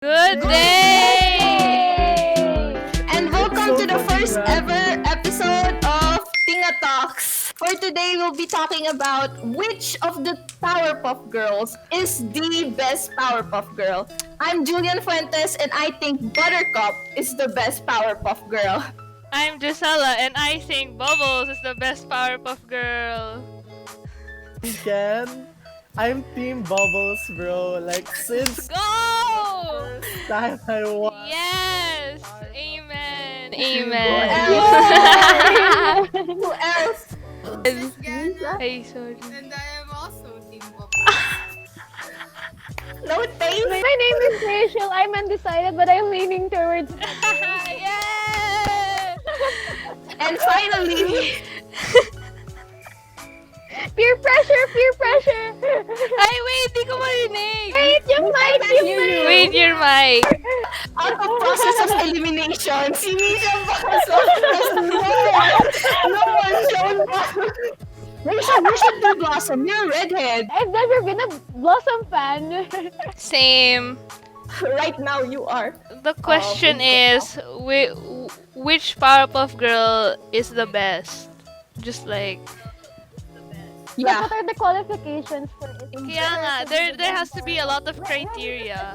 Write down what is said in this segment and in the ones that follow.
Good day! And welcome to the first ever episode of Tinga Talks. For today, we'll be talking about which of the Powerpuff Girls is the best Powerpuff Girl. I'm Julianne Fuentes, and I think Buttercup is the best Powerpuff Girl. I'm Jesella, and I think Bubbles is the best Powerpuff Girl. Weekend. I'm Team Bubbles, bro. Like, since Go! time I watched. Yes! Amen! Who Amen! else? This is Giana, Ay, sorry. and I am also Team Pop. No taste? My name is Rachel. I'm undecided, but I'm leaning towards. Yeah! And finally, Peer pressure, peer pressure. Ay, wait! Di ko marinig! Wait, yung mic, yung mic. Wait, your mic! out of process of elimination, si Nissja Baso has no one shown up. Rachel, you should be Blossom. You're a redhead. I've never been a Blossom fan. Same. Right now, you are. The question is, which Powerpuff Girl is the best? Just like... Yeah. What are the qualifications for it? Giana, there has to be a lot of criteria.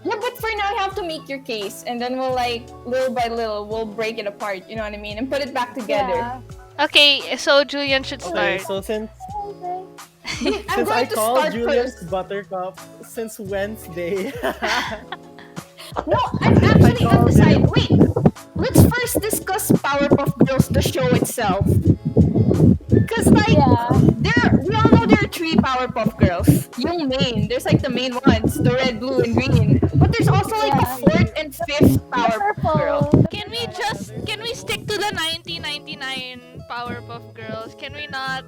Yeah, but for now, you have to make your case, and then we'll little by little, we'll break it apart. You know what I mean, and put it back together. Yeah. Okay, so Julian should Okay, start. so since I'm I going to called start Julius first. Buttercup since Wednesday. No, I'm actually called undecided. him. Wait, let's first discuss Powerpuff Girls, the show itself. Cause Yeah. we all know there are three Powerpuff Girls. Yung main, there's the main ones, the red, blue, and green. But there's also a Yeah. fourth and fifth Powerpuff Girl. Purple. Can we stick to the 1999 Powerpuff Girls? Can we not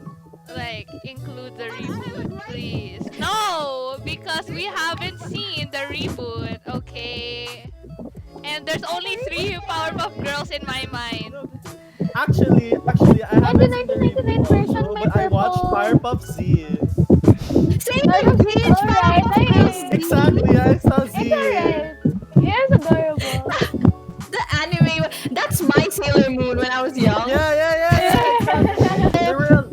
include the reboot, please? No, because we haven't seen the reboot, okay? And there's only 3 Powerpuff Girls in my mind. actually, I haven't seen the 1999 reboot version, also, my but I watched purple. Powerpuff Z. Same Alright, with Peach alright, Powerpuff Girls. alright. Exactly, I saw Z. It's alright. It's adorable. The anime, that's my Sailor Moon when I was young. Yeah. There were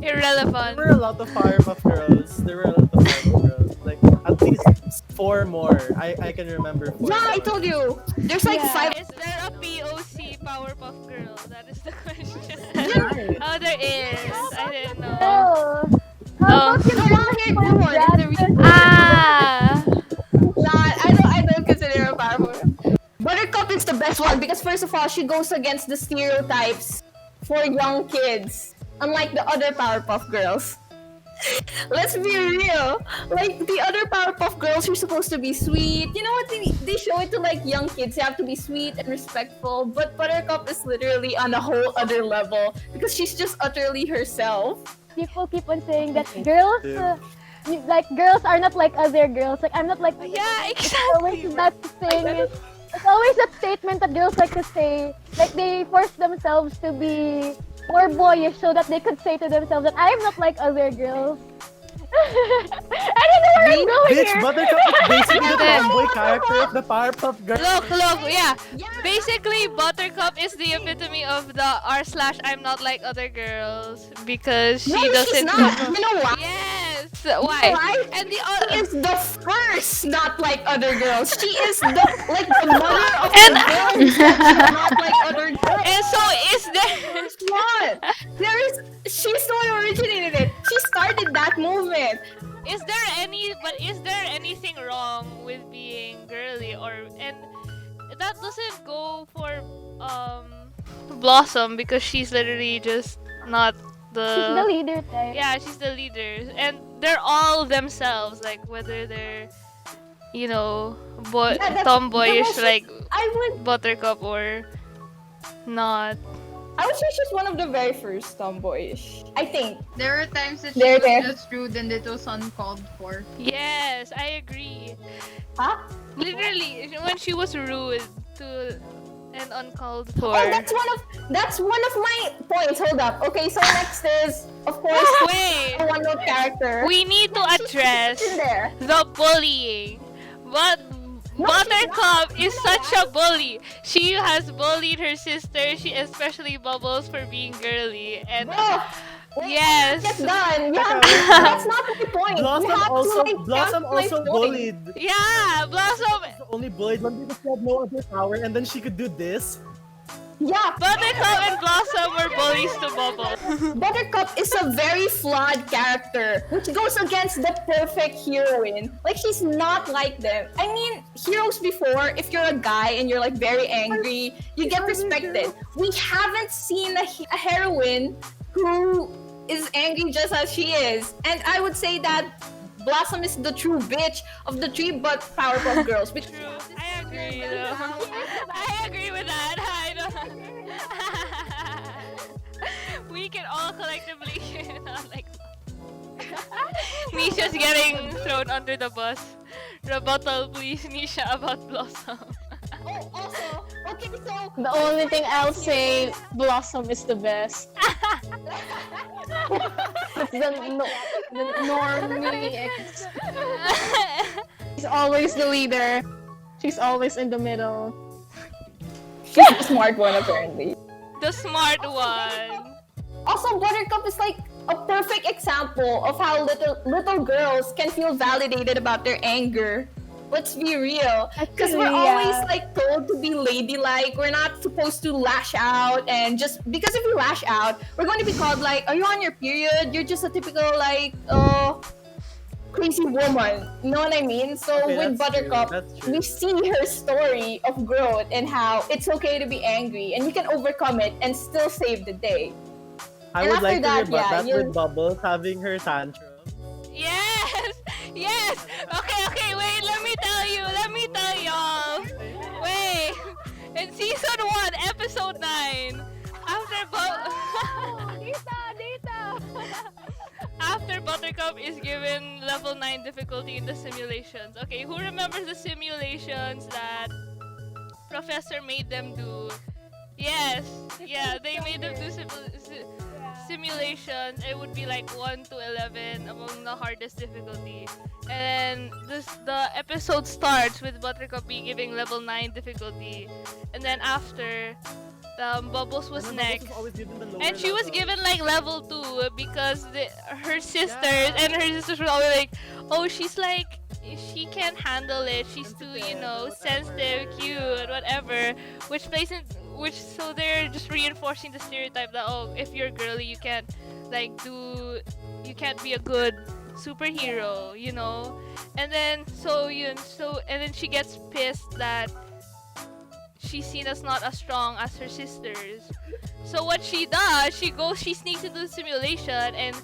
Irrelevant. a lot of Powerpuff Girls. Like at least 4 more. I can remember 4. Yeah, I told you. There's Yeah. 5. Is there a POC Powerpuff Girl? That is the question. Right. Oh, there is. I didn't know. Oh. Oh. How about The long-haired blue one is the reason. Ah! I don't consider her powerful. Buttercup is the best one because first of all, she goes against the stereotypes for young kids, unlike the other Powerpuff Girls. Let's be real. Like the other Powerpuff Girls are supposed to be sweet. You know what? They show it to young kids. They have to be sweet and respectful. But Buttercup is literally on a whole other level because she's just utterly herself. People keep on saying that girls, girls are not like other girls. Like I'm not like. Yeah, It's always exactly. that thing. It's always that statement that girls like to say. Like they force themselves to be more boyish so that they could say to themselves that I'm not like other girls. I don't know where I'm going Bitch, here. Buttercup is basically the tomboy character of the Powerpuff Girls. Look, yeah. Yeah. Basically, Buttercup is the epitome of the r/I'm not like other girls because she No, doesn't. she's not. You know why? Yes. Why? Why? And the She other. is the first not like other girls. She is the mother of And- the girls that's not like other girls. And so is there. First one. She's the one who originated it. She started that movement. Is there anything wrong with being girly and that doesn't go for Blossom because she's literally just not She's the leader type. yeah, she's the leader and they're all themselves, like whether they're Yeah, that's tomboyish the most- like I would Buttercup or not. say she's one of the very first tomboyish. I think. There were times that she There. was just rude and it was uncalled for. Yes, I agree. Huh? Literally, when she was rude to and uncalled Oh, for. that's one of my points. Hold up. Okay, so next is of course Wait, a one note character. we need to address in there. the bullying. But Buttercup is such a bully. She has bullied her sister, especially Bubbles, for being girly. And Bro, yes, get done. Yeah, that's not my point. Blossom You have also, to, like, Blossom count my also point. bullied. yeah, Blossom. The only bullied one because she had no other power, and then she could do this. Yeah, Buttercup and Blossom were bullies to Bubbles. Buttercup is a very flawed character, which goes against the perfect heroine. Like, she's not like them. I mean, heroes before, if you're a guy and you're like very angry, you get respected. We haven't seen a heroine who is angry just as she is. And I would say that Blossom is the true bitch of the three but Powerpuff Girls. Because True, I agree. Though. I agree with that. I don't. We can all collectively not like. Nissja's getting thrown under the bus. Rebuttal, please, Nissja, about Blossom. oh, also, okay, so The only thing I'll say, Blossom is the best. It's the normie ex. She's always the leader. She's always in the middle. she's the smart one apparently. The smart one. Also, Buttercup is like a perfect example of how little girls can feel validated about their anger. Let's be real, because we're Actually, always yeah. like told to be ladylike. We're not supposed to lash out, and just because if you lash out, we're going to be called like, "Are you on your period? You're just a typical like crazy woman." You know what I mean? So Okay, with that's true, Buttercup, that's true. we see her story of growth and how it's okay to be angry, and you can overcome it and still save the day. I And would like after to that, rebut yeah, that you- with Bubbles having her tantrum. Yes! Yes! Okay, wait, let me tell y'all. Wait, in season 1, episode 9, after Buttercup is given level 9 difficulty in the simulations. Okay, who remembers the simulations that Professor made them do? Yes, yeah, they made them do simulations. It would be like 1 to 11 among the hardest difficulty. And then the episode starts with Buttercup being giving level 9 difficulty. And then after, Bubbles was And then Bubbles next. was always given the lower And she was level. given like level 2 because her sisters and her sisters were always like, oh, she's like, she can't handle it. She's too, sensitive, cute, whatever. So they're just reinforcing the stereotype that, oh, if you're girly, you can't you can't be a good superhero, And then and then she gets pissed that she's seen as not as strong as her sisters. So what she does, she sneaks into the simulation and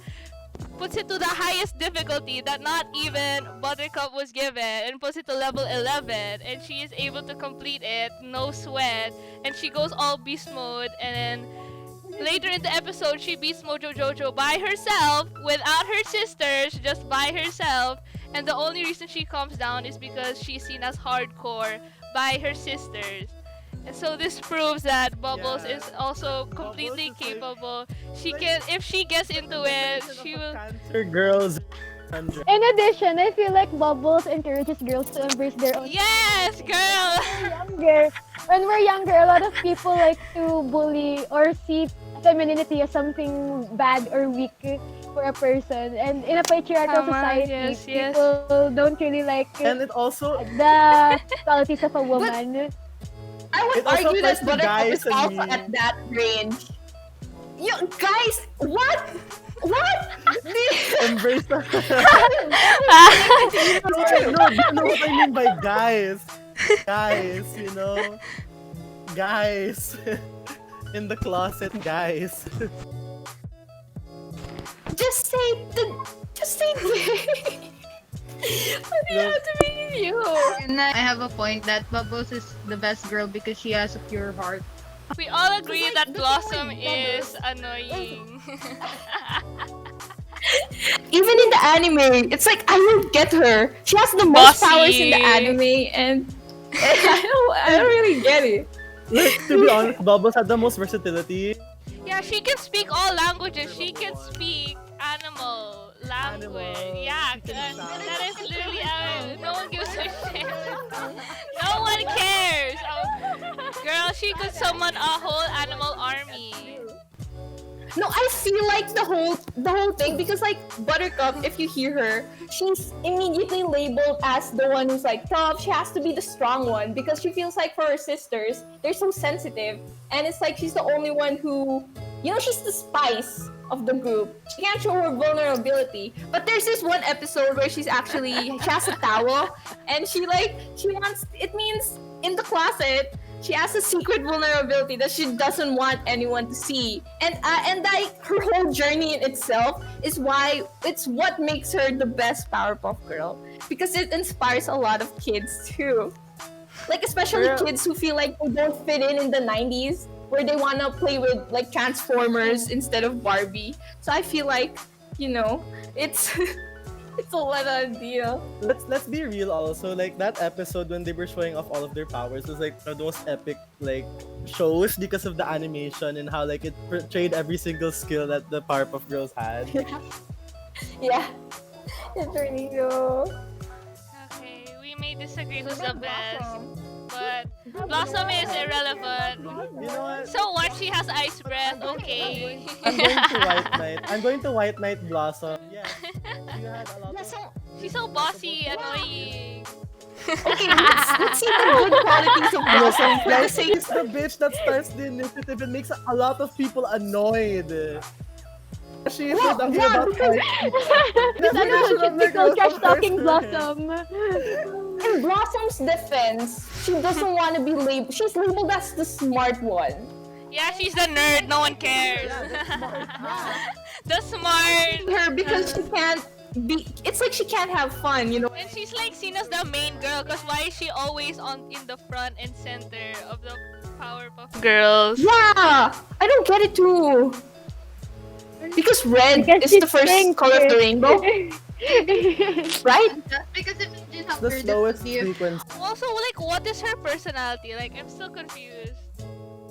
puts it to the highest difficulty that not even Buttercup was given, and puts it to level 11, and she is able to complete it, no sweat, and she goes all beast mode, and then later in the episode she beats Mojo Jojo by herself, without her sisters, just by herself, and the only reason she calms down is because she's seen as hardcore by her sisters. And so this proves that Bubbles Yeah. is also completely Bubbles is like- capable. She can, if she gets into it, she will. Cancer girls. 100. In addition, I feel like Bubbles encourages girls to embrace their own. Yes, girl. When we're younger, a lot of people like to bully or see femininity as something bad or weak for a person. And in a patriarchal Tama, society, yes. people don't really like And it also the qualities of a woman. I would It also argue that applies to Buttercup guys is and alpha me. at that range. You guys, what? What? embrace the True. no, you know what I mean by guys. Guys, Guys. In the closet, guys. Just say what do you have to be you? And I have a point that Bubbles is the best girl because she has a pure heart. We all agree Like, that the Blossom point, is annoying. Even in the anime, it's like I don't get her. She has the most Bossy. powers in the anime, and I don't really get it. Like, to be honest, Bubbles had the most versatility. Yeah, she can speak all languages. She can speak animal language. Animal. Yeah, She can that is literally no one gives a shit. No one cares. Girl, she could summon a whole animal army. No, I feel like the whole thing, because like Buttercup, if you hear her, she's immediately labeled as the one who's like tough. She has to be the strong one because she feels like for her sisters, they're so sensitive, and it's like she's the only one who, she's the spice of the group. She can't show her vulnerability. But there's this one episode where she has a towel, and she wants, it means in the closet, she has a secret vulnerability that she doesn't want anyone to see, and like her whole journey in itself is why it's what makes her the best Powerpuff Girl, because it inspires a lot of kids too, like especially kids who feel like they don't fit in the 90s, where they wanna play with like Transformers instead of Barbie. So I feel like it's it's a lot of deal. Let's be real also, like that episode when they were showing off all of their powers was like one of the most epic like shows because of the animation and how like it portrayed every single skill that the Powerpuff Girls had. Yeah, it's really good. Okay, we may disagree who's the best, but Blossom is irrelevant. You know what? So what? She has ice breath. Okay. I'm going to White Knight Blossom. Yes. She had a lot Yeah, of... so She's so bossy, annoying. okay, let's see the good qualities of Blossom for the Like, sake. she's the bitch that starts the initiative and makes a lot of people annoyed. She is talking about because This ano, typical trash talking Blossom. in Blossom's defense, she doesn't want to be labeled. She's labeled as the smart one. Yeah, she's the nerd. No one cares. The smart. Her because she can't be. It's like she can't have fun, And she's like seen as the main girl, cause why is she always in the front and center of the Powerpuff Girls? Yeah, I don't get it too. Because red is the first color of the rainbow, right? Just because if you didn't have the her, slowest this would be sequence. Also, like, what is her personality? Like, I'm still confused.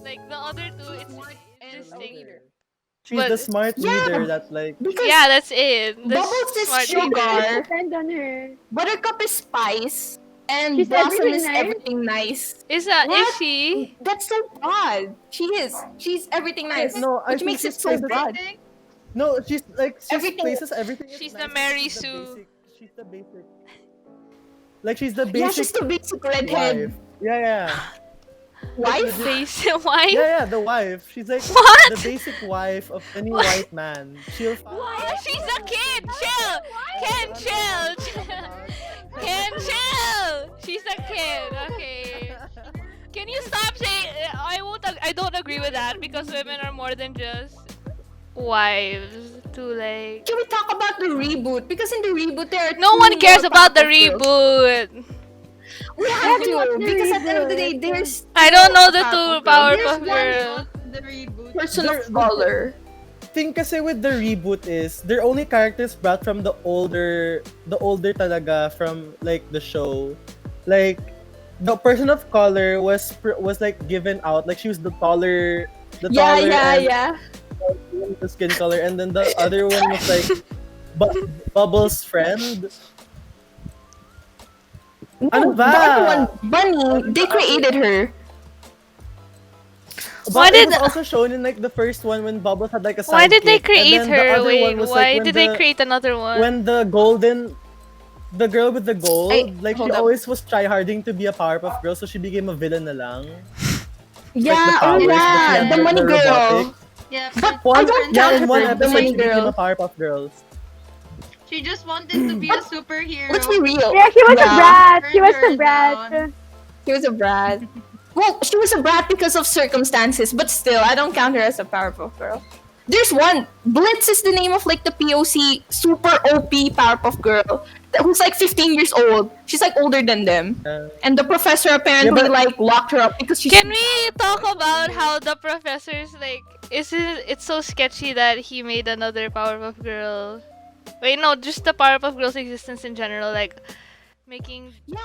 Like the other two, it's distinct. She's But- the smart leader that like... Because Yeah, that's it. The Bubbles is smart sugar, Depend on her. Buttercup is spice, and She's Blossom everything is nice? everything nice. Is What? she? That's so broad. She is. She's everything nice. No, I which think makes it she's so places- broad. No, she's like she Everything- places everything. She's is the nice. Mary She's the Sue. basic- She's the basic. Like she's the basic. Yeah, she's the basic redhead wife. Yeah. wife. Basic wife? Yeah, the wife. She's like What? the basic wife of any white man. She'll She's a kid. Chill. Ken, chill. Ken, chill. She's a kid. Okay. Can you stop saying? I don't agree with that because women are more than just wives. To like. Can we talk about the reboot? Because in the reboot there are No two one cares more about the Powerpuff Girls. reboot. We have to watched the because at the end of the day reboot. there's I don't know the two Powerpuff Powerpuff There's Girls. one the reboot. person They're- of color. thing kasi with the reboot is they're only characters brought from the older talaga from like the show. Like the person of color was like given out, like she was the taller and Yeah. the skin color, and then the other one was like Bubbles' friend. Ano No, ba? the other one, Bunny, they created her. Why But it did- was also shown in like the first one when Bubbles had like a sidekick. Why did they and create then the her? other Wait, one was, like, why when did they the- create another one? When the girl with the gold, like she hold up. always was tryharding to be a Powerpuff Girl, so she became a villain na lang. Yeah, the powers, but she had the money girl. robotics. Yeah, But but I don't Yeah, count in one her, the episode money she became girl. a Powerpuff Girl. she just wanted to be a superhero. Let's be real. Yeah, she was a Yeah. brat. She was Turn a her brat. down. She was a brat. Well, she was a brat because of circumstances, but still, I don't count her as a Powerpuff Girl. There's one. Blitz is the name of like the POC super OP Powerpuff Girl who's like 15 years old. She's like older than them. And the professor apparently Yeah, but- like locked her up because she's Can we talk about how the professor's like? It's so sketchy that he made another Powerpuff Girl. Wait, no, just the Powerpuff Girls' existence in general, like making Yeah.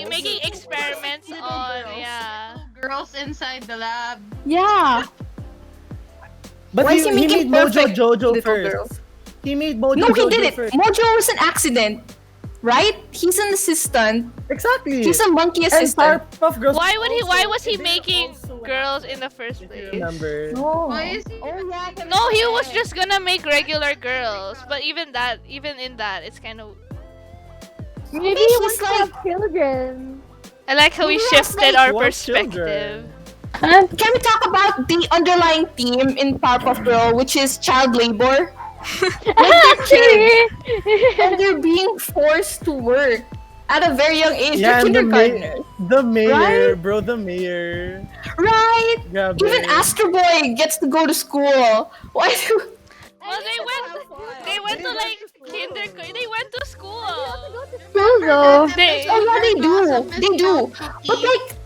making experiments Little on girls. yeah. Little girls inside the lab. Yeah. But Why is he he making made Mojo perfect Jojo little first. girls? He made Mojo No, he Jojo did it. first. Mojo was an accident, right? He's an assistant. Exactly. He's a monkey and assistant. Powerpuff Girls. Why would he? Why was he they making also girls in the first if you place? remember. Oh. Why is he? Oh yeah. No, he was just gonna make regular girls, but even in that, it's kind of. Maybe he's he wants to like- have children. I like how we Yes, shifted like, our what perspective. Can we talk about the underlying theme in Powerpuff Girl, which is child labor? Like they're kids and they're being forced to work at a very young age. Yeah, They're and kindergartners, the mayor, Right? bro, the mayor. right? Grabe. Even Astro Boy gets to go to school. Why do? Well, they went to like kindergarten. They went to school. Cool though. They- Oh yeah, they Blossom is do. not But cookie. like,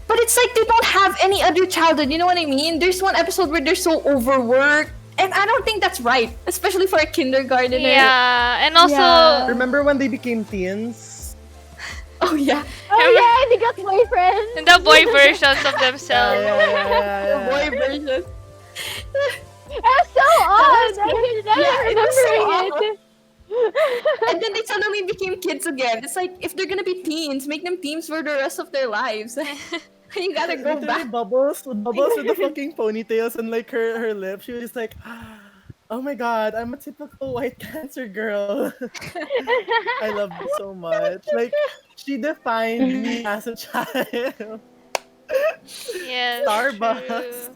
but it's like they don't have any other childhood. You know what I mean? There's one episode where they're so overworked, and I don't think that's right, especially for a kindergartner. Yeah, and also Yeah. Remember when they became teens? Oh yeah. Oh yeah, they got boyfriends. the boy versions of Yeah, themselves. The yeah. boy version. That's so odd. Yeah, it was so remembering it. And then they suddenly became kids again. It's like if they're gonna be teens, make them teens for the rest of their lives. You gotta go Literally back. Bubbles with the fucking ponytails and like her lips. She was just like, oh my god, I'm a typical white cancer girl. I love it so much. Like she defined me as a child. Yes. Starbucks.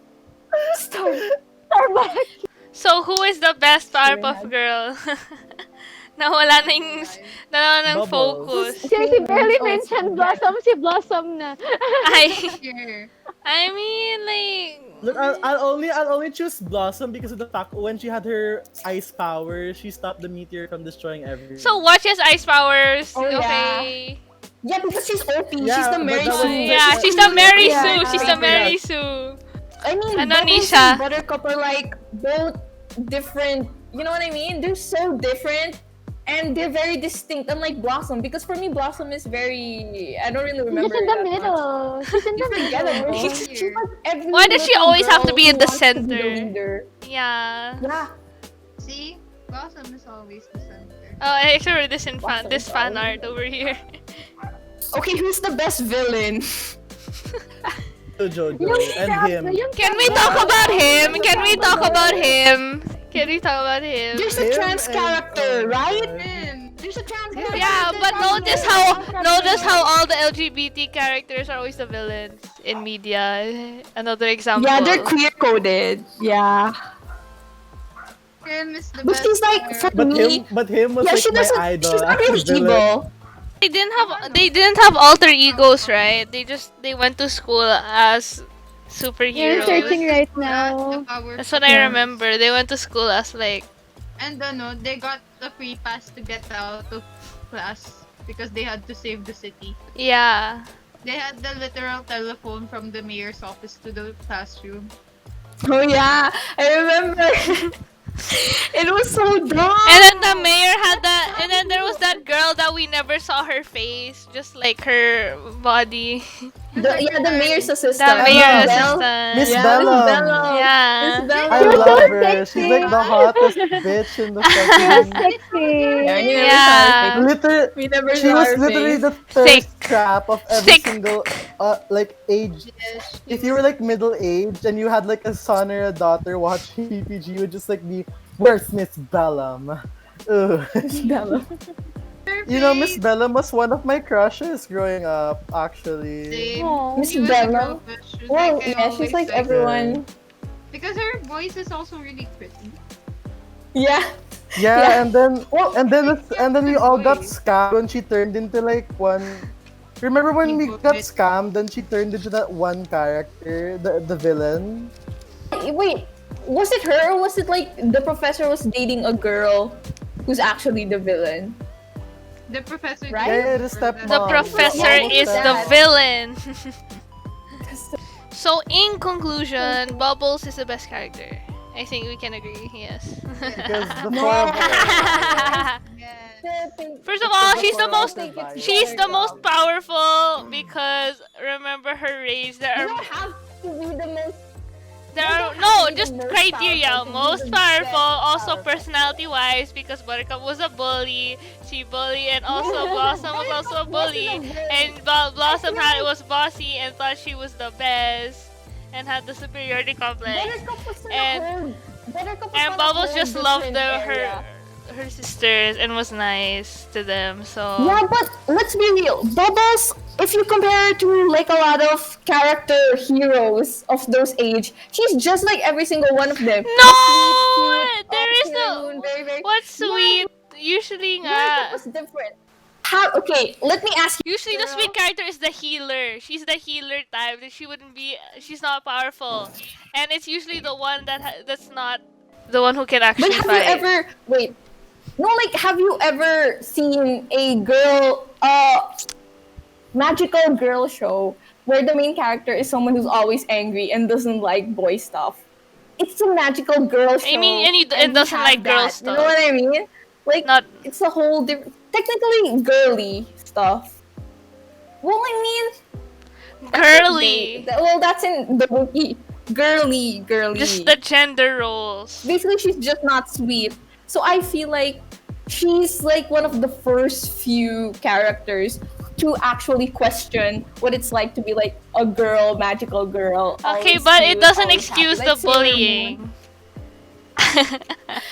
true. Starbucks. So who is the best Powerpuff Girl? Nawala na yung Bubbles. focus. She barely mentioned Blossom. Si Blossom na. Here. I mean like Look, I'll only choose Blossom because of the fact when she had her ice power, she stopped the meteor from destroying everything. so watch his ice powers. Oh, yeah. Okay. Yeah, because she's OP. Yeah, she's the but Mary that was- Sue. Yeah, she's the Mary Yeah. Sue. She's the Yeah. Mary Sue. I mean, Ano, Bubbles Nissja? and Buttercup are like both different. You know what I mean? They're so different. And they're very distinct, unlike Blossom. Because for me, Blossom is very... I don't really She's remember just in the that much. middle. She's in the Forget middle. it. She's like every Why does she little always have to girl be in who the wants to be center? leader. Yeah. Yeah. See, Blossom is always the center. Oh, I actually read this in Blossom this is fan always- art over here. Okay, who's the best villain? Jojo Yung and him. yung Can we talk about him? Can we talk about him? Can we talk about him? There's a Him trans and- character, right? Man, There's a trans character. Yeah, but notice how all the LGBT characters are always the villains in media. Another example. Yeah, they're queer coded. Yeah. Kim is the But best. she's like, player. for me, But him was yeah, like she my doesn't. idol. She's not as a really villain. evil. They didn't have alter egos, right? They went to school as You're superheroes. searching right The now. power. That's what I remember. They went to school as like And they got the free pass to get out of class because they had to save the city. yeah. They had the literal telephone from the mayor's office to the classroom. Oh yeah, I remember. It was so dumb. And then the mayor had that, and then there was that girl that we never saw her face, just like her body. The mayor's assistant. The mayor Belle. assistant. Miss Yeah, Bella. Miss Bella. Yeah. Miss Bella. I She was love so her. sexy. She's like the hottest bitch in the She was fucking. sexy. Yeah, we never Yeah. saw her face. Literally, We never she saw was her literally face. the thirst Sick. trap of every Sick. single like age. Yes, If you were like middle aged and you had like a son or a daughter watching PPG, you would just like be, where's Miss Bellum? Ugh. Bella. You know, Miss Bellum was one of my crushes growing up, actually. Same. Aw. Miss She was a Bella? girl, but she was Well, like, I yeah, she's always like liked everyone. Because her voice is also really pretty. Yeah. Yeah, Yeah. and then we all got Voice. scammed when she turned into like one. Remember when we Evil got bitch. scammed and she turned into that one character, the villain? Wait, was it her or was it like the professor was dating a girl who's actually the villain? The professor. Right? Yeah, the stepmom. The professor Yeah, is the that. villain. So in conclusion, Bubbles is the best character. I think we can agree. Yes. Because the four of us. Yes. First of all, she's the most Buttercup. she's the most powerful because remember her race. You don't have to be the most. There You are don't have no to be the just most criteria. powerful to be Most the powerful, best also powerful. personality-wise, because Buttercup was a bully. She bullied, and also Blossom was also a bully. And Blossom was bossy and thought she was the best, and had the superiority complex. Buttercup was on And- a whole. Buttercup was And on a Bubbles whole just loved different area. her sisters and was nice to them. So Yeah, but let's be real. Bubbles, if you compare her to like a lot of character heroes of those age, she's just like every single one of them. no, Sweet, there is Sailor no. Moon, very, very. What's sweet? Usually Buttercup nga. was different. How? Okay, let me ask you. Usually the sweet character is the healer. She's the healer type. She wouldn't be. She's not powerful, and it's usually the one that's not the one who can But actually have fight. you ever wait? No, like have you ever seen a girl, magical girl show where the main character is someone who's always angry and doesn't like boy stuff? It's a magical girl show. I mean, and it we doesn't have like girl that. stuff. You know what I mean? Like, Not it's a whole different, technically girly stuff. Well, I mean, girly. well, that's in the movie. Girly. Just the gender roles. Basically, she's just not sweet. So I feel like she's like one of the first few characters to actually question what it's like to be like a girl, magical girl. Okay, always but it cute, doesn't always happy, excuse like the Sailor Moon. bullying.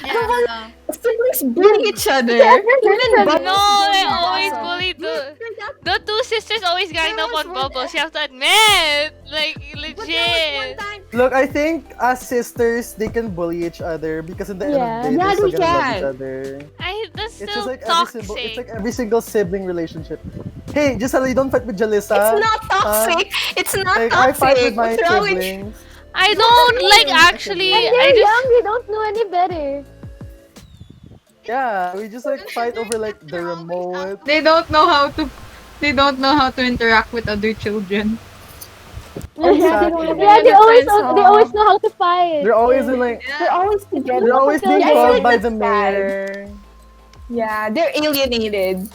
Yeah, Siblings bully each other. Even Bubbles No, bully they always Blossom. bullied Yeah, the two sisters always gang up on Bubbles. You have to admit, like but there was legit. one time. Look, I think as sisters, they can bully each other because in the end Yeah. of the day, Yeah, they're still they gonna love can. each other. That's It's still just like toxic. every single sibling relationship. Hey, Jesella, you don't fight with Jalissa. It's not toxic. It's not Like, I toxic. fight with my What's wrong with you? siblings. I don't like mean? actually. When I they're just young, they don't know any better. Yeah, we just like fight over like the remote. They don't know how to. They don't know how to interact with other children. Exactly. Yeah, they always Defense they always know how to fight. They're always in like They're always together. they're always being Yeah, I feel called like by that's the sad. mayor. Yeah, they're alienated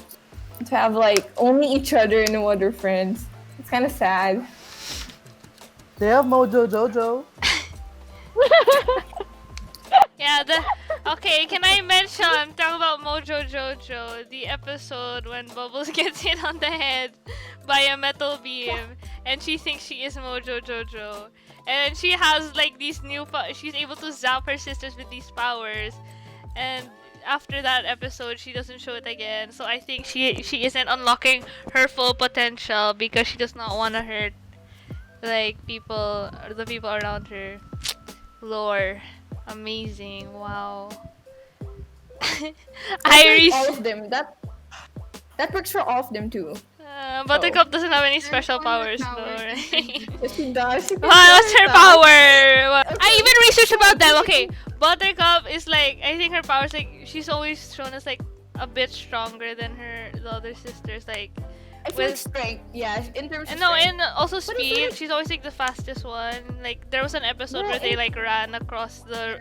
to have like only each other and no other friends. It's kind of sad. They have Mojo Jojo. yeah. Okay. Can I mention talk about Mojo Jojo, the episode when Bubbles gets hit on the head by a metal beam, and she thinks she is Mojo Jojo, and she has like these she's able to zap her sisters with these powers, and after that episode she doesn't show it again. So I think she isn't unlocking her full potential because she does not want to hurt like the people around her. Lore, amazing, wow. Iris, All of them. That works for all of them too. Buttercup doesn't have any special There's one powers with though, powers. right? Yes, she does. She What's her does. power? I even researched about them. Okay, Buttercup is like, I think her powers like she's always shown as like a bit stronger than the other sisters. Like, I feel like with strength. Yeah, in terms of and no, strength. and also it's speed. like- She's always like the fastest one. Like there was an episode No, where they it- like ran across the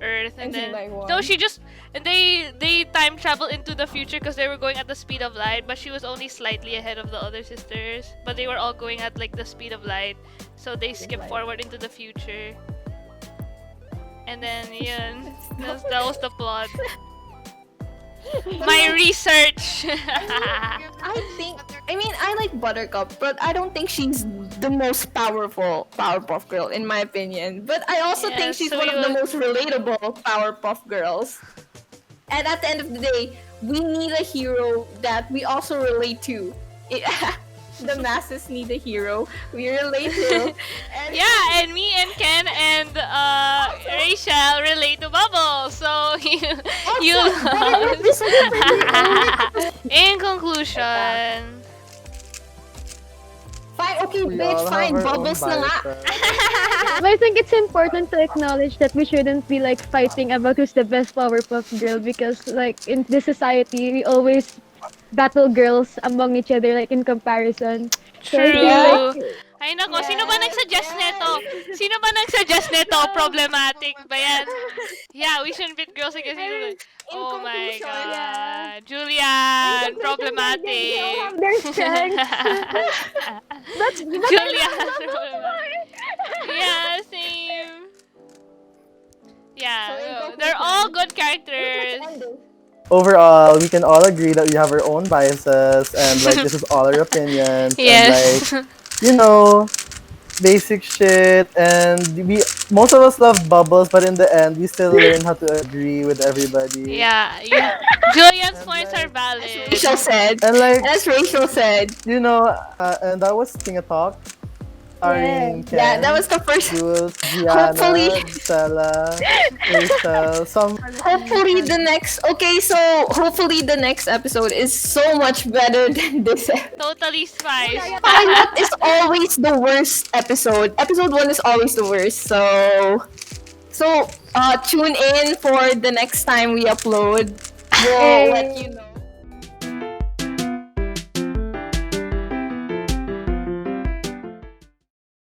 earth and And she, then like, won. no, she just they time traveled into the future because they were going at the speed of light, but she was only slightly ahead of the other sisters. But they were all going at like the speed of light, so they skipped light. forward into the future. And then yun, that was the plot. My research. I like Buttercup, but I don't think she's the most powerful Powerpuff Girl in my opinion. But I also Yeah, think she's so one you of the would- most relatable Powerpuff Girls. And at the end of the day, we need a hero that we also relate to. The masses need a hero we relate to. And Yeah, and me and Ken and Rachel relate to Bubbles, so you In conclusion, fine, okay, We bitch, all fine, have our own Bubbles na nga. biases. But I think it's important to acknowledge that we shouldn't be like fighting about who's the best Powerpuff Girl because like in this society we always battle girls among each other like in comparison. So I true. feel like Ay nako, sino ba nagsuggest nito? Sino ba nagsuggest nito? Problematic ba yan? Yeah, we shouldn't pit girls against each other. Oh my conclusion, god. Julianne, They problematic. all have their strengths. That's Julianne, problematic. Yeah, same. Yeah, they're all good characters. Overall, we can all agree that we have our own biases and like this is all our opinions Yes. and like you know basic shit and we most of us love bubbles but in the end we still learn how to agree with everybody. Yeah, Julian's points are valid. Rachel said. And like As Rachel said. you know and that was Tinga Talk. Starring Ken, Yeah, that was the first. Jules, Giana, Hopefully. Jesella, Rachel, some Hopefully the next. Okay, so hopefully the next episode is so much better than this. Totally spice. Pilot is always the worst episode. Episode 1 is always the worst. So tune in for the next time we upload. We'll let you know.